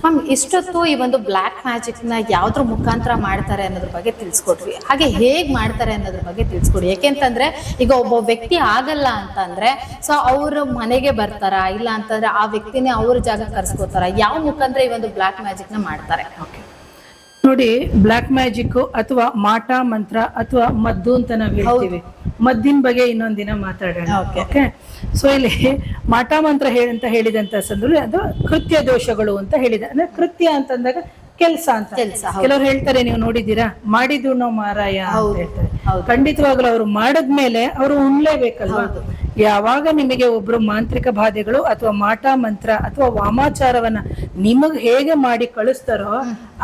Ma'am ಇಷ್ಟೊತ್ತು ಈ ಒಂದು ಬ್ಲ್ಯಾಕ್ ಮ್ಯಾಜಿಕ್ ನ ಯಾವ್ದ್ರ ಮುಖಾಂತರ ಮಾಡ್ತಾರೆ ಅನ್ನೋದ್ರ ಬಗ್ಗೆ ತಿಳಿಸ್ಕೊಟ್ವಿ. ಹಾಗೆ ಹೇಗ್ ಮಾಡ್ತಾರೆ ಅನ್ನೋದ್ರ ಬಗ್ಗೆ ತಿಳಿಸ್ಕೊಡಿ. ಯಾಕೆಂತಂದ್ರೆ ಈಗ ಒಬ್ಬ ವ್ಯಕ್ತಿ ಆಗಲ್ಲ ಅಂತಂದ್ರೆ ಸೊ ಅವ್ರ ಮನೆಗೆ ಬರ್ತಾರ, ಇಲ್ಲ ಅಂತಂದ್ರೆ ಆ ವ್ಯಕ್ತಿನೇ ಅವ್ರ ಜಾಗ ಕರ್ಸ್ಕೋತಾರ, ಯಾವ ಮುಖಾಂತರ ಈ ಒಂದು ಬ್ಲ್ಯಾಕ್ ಮ್ಯಾಜಿಕ್ ನ ಮಾಡ್ತಾರೆ? ನೋಡಿ, ಬ್ಲ್ಯಾಕ್ ಮ್ಯಾಜಿಕ್ ಅಥವಾ ಮಾಟ ಮಂತ್ರ ಅಥವಾ ಮದ್ದು ಅಂತ ನಾವ್ ಹೇಳ್ತೀವಿ. ಮದ್ದಿನ ಬಗ್ಗೆ ಇನ್ನೊಂದಿನ ಮಾತಾಡೋಣ. ಓಕೆ, ಸೊ ಇಲ್ಲಿ ಮಾಟ ಮಂತ್ರ ಅಂತ ಹೇಳಿದಂತ ಸಂದರ್ಭದಲ್ಲಿ ಅದು ಕೃತ್ಯ ದೋಷಗಳು ಅಂತ ಹೇಳಿದೆ. ಅಂದ್ರೆ ಕೃತ್ಯ ಅಂತಂದಾಗ ಕೆಲಸ ಅಂತ. ಕೆಲವ್ರು ಹೇಳ್ತಾರೆ, ನೀವು ನೋಡಿದ್ದೀರಾ, ಮಾಡಿದ್ದು ನಾವು ಮಾರಾಯ ಅಂತ ಹೇಳ್ತಾರೆ. ಖಂಡಿತವಾಗ್ಲೂ ಅವ್ರು ಮಾಡದ್ಮೇಲೆ ಅವರು ಉಣ್ಲೇಬೇಕಲ್ವಾ. ಯಾವಾಗ ನಿಮಗೆ ಒಬ್ರು ಮಾಂತ್ರಿಕ ಬಾಧೆಗಳು ಅಥವಾ ಮಾಟ ಮಂತ್ರ ಅಥವಾ ವಾಮಾಚಾರವನ್ನ ನಿಮಗ್ ಹೇಗೆ ಮಾಡಿ ಕಳಿಸ್ತಾರೋ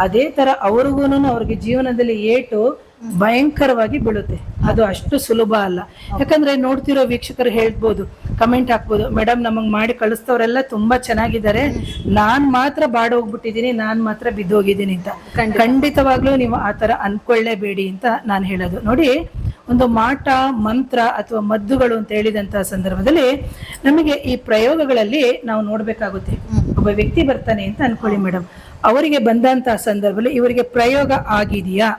ಅದೇ ತರ ಅವ್ರಿಗೂನು ಅವ್ರಿಗೆ ಜೀವನದಲ್ಲಿ ಏಟು ಭಯಂಕರವಾಗಿ ಬೀಳುತ್ತೆ. ಅದು ಅಷ್ಟು ಸುಲಭ ಅಲ್ಲ. ಯಾಕಂದ್ರೆ ನೋಡ್ತಿರೋ ವೀಕ್ಷಕರು ಹೇಳ್ಬೋದು, ಕಮೆಂಟ್ ಹಾಕ್ಬೋದು, ಮೇಡಮ್ ನಮಗ್ ಮಾಡಿ ಕಳಿಸ್ತವ್ರೆಲ್ಲ ತುಂಬಾ ಚೆನ್ನಾಗಿದ್ದಾರೆ, ನಾನ್ ಮಾತ್ರ ಬಾಡೋಗ್ಬಿಟ್ಟಿದೀನಿ, ನಾನ್ ಮಾತ್ರ ಬಿದ್ದೋಗಿದ್ದೀನಿ ಅಂತ. ಖಂಡಿತವಾಗ್ಲೂ ನೀವು ಆತರ ಅನ್ಕೊಳ್ಳೇಬೇಡಿ ಅಂತ ನಾನು ಹೇಳೋದು. ನೋಡಿ, ಒಂದು ಮಾಟ ಮಂತ್ರ ಅಥವಾ ಮದ್ದುಗಳು ಅಂತ ಹೇಳಿದಂತಹ ಸಂದರ್ಭದಲ್ಲಿ ನಮಗೆ ಈ ಪ್ರಯೋಗಗಳಲ್ಲಿ ನಾವು ನೋಡ್ಬೇಕಾಗುತ್ತೆ. ಒಬ್ಬ ವ್ಯಕ್ತಿ ಬರ್ತಾನೆ ಅಂತ ಅನ್ಕೊಳ್ಳಿ ಮೇಡಮ್, ಅವರಿಗೆ ಬಂದಂತಹ ಸಂದರ್ಭದಲ್ಲಿ ಇವರಿಗೆ ಪ್ರಯೋಗ ಆಗಿದೆಯಾ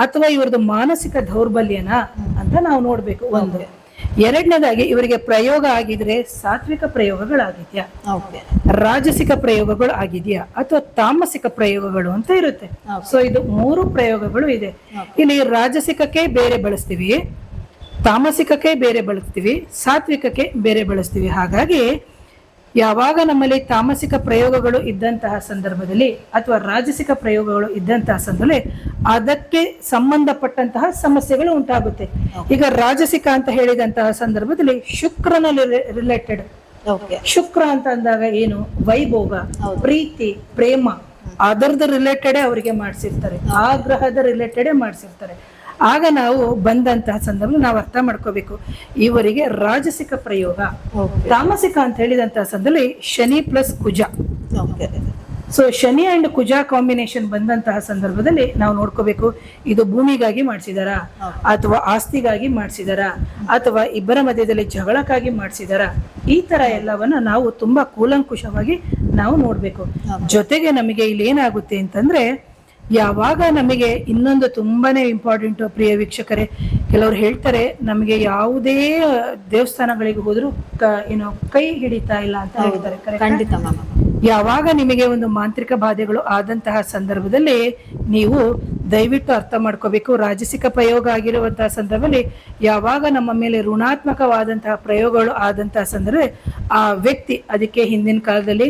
ಅಥವಾ ಇವ್ರದ್ದು ಮಾನಸಿಕ ದೌರ್ಬಲ್ಯನಾ ಅಂತ ನಾವು ನೋಡ್ಬೇಕು. ಒಂದು. ಎರಡನೇದಾಗಿ ಇವರಿಗೆ ಪ್ರಯೋಗ ಆಗಿದ್ರೆ ಸಾತ್ವಿಕ ಪ್ರಯೋಗಗಳಾಗಿದ್ಯಾ, ರಾಜಸಿಕ ಪ್ರಯೋಗಗಳು ಆಗಿದೆಯಾ ಅಥವಾ ತಾಮಸಿಕ ಪ್ರಯೋಗಗಳು ಅಂತ ಇರುತ್ತೆ. ಸೊ ಇದು 3 ಪ್ರಯೋಗಗಳು ಇದೆ. ಇಲ್ಲಿ ರಾಜಸಿಕಕ್ಕೆ ಬೇರೆ ಬಳಸ್ತೀವಿ, ತಾಮಸಿಕಕ್ಕೆ ಬೇರೆ ಬಳಸ್ತೀವಿ, ಸಾತ್ವಿಕಕ್ಕೆ ಬೇರೆ ಬಳಸ್ತೀವಿ. ಹಾಗಾಗಿ ಯಾವಾಗ ನಮ್ಮಲ್ಲಿ ತಾಮಸಿಕ ಪ್ರಯೋಗಗಳು ಇದ್ದಂತಹ ಸಂದರ್ಭದಲ್ಲಿ ಅಥವಾ ರಾಜಸಿಕ ಪ್ರಯೋಗಗಳು ಇದ್ದಂತಹ ಸಂದರ್ಭದಲ್ಲಿ ಅದಕ್ಕೆ ಸಂಬಂಧಪಟ್ಟಂತಹ ಸಮಸ್ಯೆಗಳು ಉಂಟಾಗುತ್ತೆ. ಈಗ ರಾಜಸಿಕ ಅಂತ ಹೇಳಿದಂತಹ ಸಂದರ್ಭದಲ್ಲಿ ಶುಕ್ರನಲ್ಲಿ ರಿಲೇಟೆಡ್. ಶುಕ್ರ ಅಂತ ಅಂದಾಗ ಏನು, ವೈಭೋಗ, ಪ್ರೀತಿ, ಪ್ರೇಮ, ಅದರದ ರಿಲೇಟೆಡ್ ಅವರಿಗೆ ಮಾಡಿಸಿರ್ತಾರೆ, ಆ ಗ್ರಹದ ರಿಲೇಟೆಡ್ ಮಾಡಿಸಿರ್ತಾರೆ. ಆಗ ನಾವು ಬಂದಂತಹ ಸಂದರ್ಭ ನಾವು ಅರ್ಥ ಮಾಡ್ಕೋಬೇಕು, ಇವರಿಗೆ ರಾಜಸಿಕ ಪ್ರಯೋಗ. ತಾಮಸಿಕ ಅಂತ ಹೇಳಿದಂತಹ ಸಂದರ್ಭದಲ್ಲಿ Shani plus Kuja. So Shani and Kuja combination ಬಂದಂತಹ ಸಂದರ್ಭದಲ್ಲಿ ನಾವು ನೋಡ್ಕೋಬೇಕು, ಇದು ಭೂಮಿಗಾಗಿ ಮಾಡಿಸಿದಾರ ಅಥವಾ ಆಸ್ತಿಗಾಗಿ ಮಾಡಿಸಿದಾರ ಅಥವಾ ಇಬ್ಬರ ಮಧ್ಯದಲ್ಲಿ ಜಗಳಕ್ಕಾಗಿ ಮಾಡಿಸಿದಾರ. ಈ ತರ ಎಲ್ಲವನ್ನ ನಾವು ತುಂಬಾ ಕೂಲಂಕುಷವಾಗಿ ನಾವು ನೋಡ್ಬೇಕು. ಜೊತೆಗೆ ನಮಗೆ ಇಲ್ಲಿ ಏನಾಗುತ್ತೆ ಅಂತಂದ್ರೆ, ಯಾವಾಗ ನಮಗೆ ಇನ್ನೊಂದು ತುಂಬಾನೇ ಇಂಪಾರ್ಟೆಂಟ್ ಪ್ರಿಯ ವೀಕ್ಷಕರೇ, ಕೆಲವರು ಹೇಳ್ತಾರೆ ನಮಗೆ ಯಾವುದೇ ದೇವಸ್ಥಾನಗಳಿಗೆ ಹೋದ್ರು ಏನೋ ಕೈ ಹಿಡಿತಾ ಇಲ್ಲ ಅಂತ ಹೇಳ್ತಾರೆ. ಖಂಡಿತ. ಯಾವಾಗ ನಿಮಗೆ ಒಂದು ಮಾಂತ್ರಿಕ ಬಾಧೆಗಳು ಆದಂತಹ ಸಂದರ್ಭದಲ್ಲಿ ನೀವು ದಯವಿಟ್ಟು ಅರ್ಥ ಮಾಡ್ಕೋಬೇಕು, ರಾಜಸಿಕ ಪ್ರಯೋಗ ಆಗಿರುವಂತಹ ಸಂದರ್ಭದಲ್ಲಿ ಯಾವಾಗ ನಮ್ಮ ಮೇಲೆ ಋಣಾತ್ಮಕವಾದಂತಹ ಪ್ರಯೋಗಗಳು ಆದಂತಹ ಸಂದರ್ಭದಲ್ಲಿ ಆ ವ್ಯಕ್ತಿ, ಅದಕ್ಕೆ ಹಿಂದಿನ ಕಾಲದಲ್ಲಿ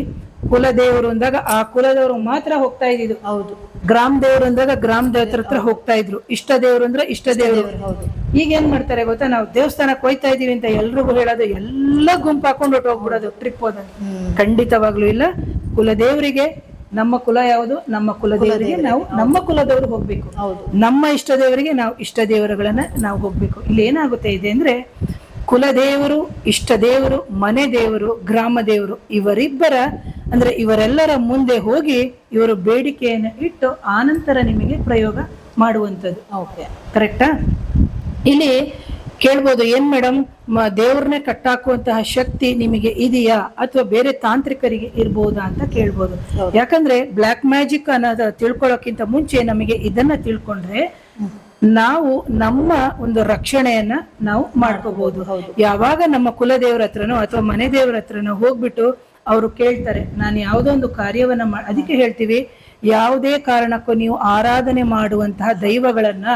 ಕುಲದೇವರು ಅಂದಾಗ ಆ ಕುಲದೇವರು ಮಾತ್ರ ಹೋಗ್ತಾ ಇದ್ದಿದ್ದು. ಹೌದು. ಗ್ರಾಮ ದೇವರು ಅಂದಾಗ ಗ್ರಾಮ ದೇವತರ ಹತ್ರ ಹೋಗ್ತಾ ಇದ್ರು. ಇಷ್ಟ ದೇವರು ಅಂದ್ರೆ ಇಷ್ಟ ದೇವರು. ಈಗ ಏನ್ ಮಾಡ್ತಾರೆ ಗೊತ್ತಾ, ನಾವು ದೇವಸ್ಥಾನಕ್ಕೆ ಹೋಯ್ತಾ ಇದೀವಿ ಅಂತ ಎಲ್ರಿಗೂ ಹೇಳೋದು, ಎಲ್ಲ ಗುಂಪು ಹಾಕೊಂಡು ಹೋಗ್ಬಿಡೋದು ಟ್ರಿಪ್ ಹೋದ. ಖಂಡಿತವಾಗ್ಲೂ ಇಲ್ಲ. ಕುಲದೇವರಿಗೆ ನಮ್ಮ ಕುಲ ಯಾವುದು, ನಮ್ಮ ಕುಲದೇವರಿಗೆ ನಾವು ನಮ್ಮ ಕುಲದವರು ಹೋಗ್ಬೇಕು. ನಮ್ಮ ಇಷ್ಟ ದೇವರಿಗೆ ನಾವು ಇಷ್ಟ ದೇವರುಗಳನ್ನ ನಾವು ಹೋಗ್ಬೇಕು. ಇಲ್ಲಿ ಏನಾಗುತ್ತೆ ಇದೆ ಅಂದ್ರೆ, ಕುಲದೇವರು, ಇಷ್ಟ ದೇವರು, ಮನೆ ದೇವರು, ಗ್ರಾಮ ದೇವರು, ಇವರಿಬ್ಬರ ಅಂದ್ರೆ ಇವರೆಲ್ಲರ ಮುಂದೆ ಹೋಗಿ ಇವರು ಬೇಡಿಕೆಯನ್ನು ಇಟ್ಟು ಆನಂತರ ನಿಮಗೆ ಪ್ರಯೋಗ ಮಾಡುವಂಥದ್ದು. ಕರೆಕ್ಟಾ? ಇಲ್ಲಿ ಕೇಳ್ಬೋದು, ಏನ್ ಮೇಡಮ್ ದೇವ್ರನ್ನೇ ಕಟ್ಟಾಕುವಂತಹ ಶಕ್ತಿ ನಿಮಗೆ ಇದೆಯಾ ಅಥವಾ ಬೇರೆ ತಾಂತ್ರಿಕರಿಗೆ ಇರ್ಬೋದಾ ಅಂತ ಕೇಳ್ಬೋದು. ಯಾಕಂದ್ರೆ ಬ್ಲ್ಯಾಕ್ ಮ್ಯಾಜಿಕ್ ಅನ್ನೋದ ತಿಳ್ಕೊಳ್ಳೋಕ್ಕಿಂತ ಮುಂಚೆ ನಮಗೆ ಇದನ್ನ ತಿಳ್ಕೊಂಡ್ರೆ ನಾವು ನಮ್ಮ ಒಂದು ರಕ್ಷಣೆಯನ್ನ ನಾವು ಮಾಡ್ಕೋಬಹುದು. ಯಾವಾಗ ನಮ್ಮ ಕುಲದೇವ್ರ ಹತ್ರನೋ ಅಥವಾ ಮನೆ ದೇವ್ರ ಹತ್ರನೋ ಹೋಗ್ಬಿಟ್ಟು ಅವರು ಕೇಳ್ತಾರೆ, ನಾನು ಯಾವುದೋ ಒಂದು ಕಾರ್ಯವನ್ನ ಅದಕ್ಕೆ ಹೇಳ್ತೀವಿ, ಯಾವುದೇ ಕಾರಣಕ್ಕೂ ನೀವು ಆರಾಧನೆ ಮಾಡುವಂತಹ ದೈವಗಳನ್ನ,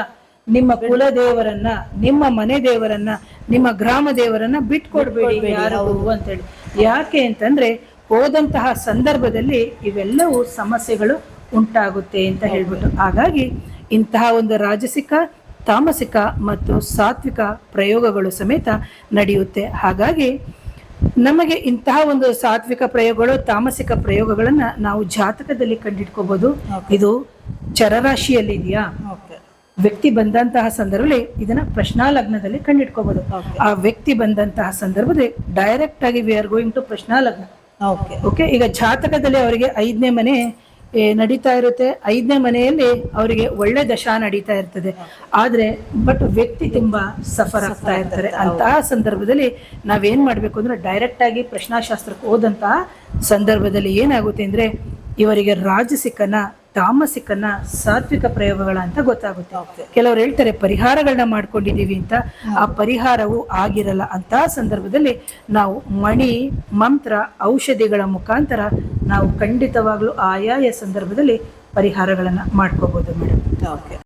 ನಿಮ್ಮ ಕುಲದೇವರನ್ನ, ನಿಮ್ಮ ಮನೆ ದೇವರನ್ನ, ನಿಮ್ಮ ಗ್ರಾಮ ದೇವರನ್ನ ಬಿಟ್ಕೊಡ್ಬೇಡಿ ಯಾರಿಗೂ ಅಂತೇಳಿ. ಯಾಕೆ ಅಂತಂದ್ರೆ ಹೋದಂತಹ ಸಂದರ್ಭದಲ್ಲಿ ಇವೆಲ್ಲವೂ ಸಮಸ್ಯೆಗಳು ಉಂಟಾಗುತ್ತೆ ಅಂತ ಹೇಳ್ಬಿಟ್ಟು. ಹಾಗಾಗಿ ಇಂತಹ ಒಂದು ರಾಜಸಿಕ, ತಾಮಸಿಕ ಮತ್ತು ಸಾತ್ವಿಕ ಪ್ರಯೋಗಗಳು ಸಮೇತ ನಡೆಯುತ್ತೆ. ಹಾಗಾಗಿ ನಮಗೆ ಇಂತಹ ಒಂದು ಸಾತ್ವಿಕ ಪ್ರಯೋಗಗಳು, ತಾಮಸಿಕ ಪ್ರಯೋಗಗಳನ್ನ ನಾವು ಜಾತಕದಲ್ಲಿ ಕಂಡಿಡ್ಕೋಬಹುದು. ಇದು ಚರರಾಶಿಯಲ್ಲಿ ಇದೆಯಾ, ವ್ಯಕ್ತಿ ಬಂದಂತಹ ಸಂದರ್ಭದಲ್ಲಿ ಇದನ್ನ ಪ್ರಶ್ನಾಲಗ್ನದಲ್ಲಿ ಕಂಡಿಡ್ಕೋಬಹುದು. ಆ ವ್ಯಕ್ತಿ ಬಂದಂತಹ ಸಂದರ್ಭದಲ್ಲಿ ಡೈರೆಕ್ಟ್ ಆಗಿ ವಿ ಆರ್ ಗೋಯಿಂಗ್ ಟು ಪ್ರಶ್ನಾಲಗ್ನ. ಓಕೆ, ಈಗ ಜಾತಕದಲ್ಲಿ ಅವರಿಗೆ 5ನೇ ಮನೆ ನಡೀತಾ ಇರುತ್ತೆ. 5ನೇ ಮನೆಯಲ್ಲಿ ಅವರಿಗೆ ಒಳ್ಳೆ ದಶಾ ನಡೀತಾ ಇರ್ತದೆ. ಆದ್ರೆ ಬಟ್ ವ್ಯಕ್ತಿ ತುಂಬಾ ಸಫರ್ ಆಗ್ತಾ ಇರ್ತಾರೆ. ಅಂತಹ ಸಂದರ್ಭದಲ್ಲಿ ನಾವೇನ್ ಮಾಡ್ಬೇಕು ಅಂದ್ರೆ, ಡೈರೆಕ್ಟ್ ಆಗಿ ಪ್ರಶ್ನಾಶಾಸ್ತ್ರಕ್ಕೆ ಹೋದಂತಹ ಸಂದರ್ಭದಲ್ಲಿ ಏನಾಗುತ್ತೆ ಅಂದ್ರೆ, ಇವರಿಗೆ ರಾಜಸಿಕನ, ತಾಮಸಿಕನ, ಸಾತ್ವಿಕ ಪ್ರಯೋಗಗಳ ಅಂತ ಗೊತ್ತಾಗುತ್ತೆ. ಕೆಲವರು ಹೇಳ್ತಾರೆ ಪರಿಹಾರಗಳನ್ನ ಮಾಡ್ಕೊಂಡಿದೀವಿ ಅಂತ, ಆ ಪರಿಹಾರವು ಆಗಿರಲ್ಲ. ಅಂತ ಸಂದರ್ಭದಲ್ಲಿ ನಾವು ಮಣಿ, ಮಂತ್ರ, ಔಷಧಿಗಳ ಮುಖಾಂತರ ನಾವು ಖಂಡಿತವಾಗ್ಲೂ ಆಯಾಯ ಸಂದರ್ಭದಲ್ಲಿ ಪರಿಹಾರಗಳನ್ನ ಮಾಡ್ಕೋಬಹುದು ಮೇಡಮ್. ಓಕೆ.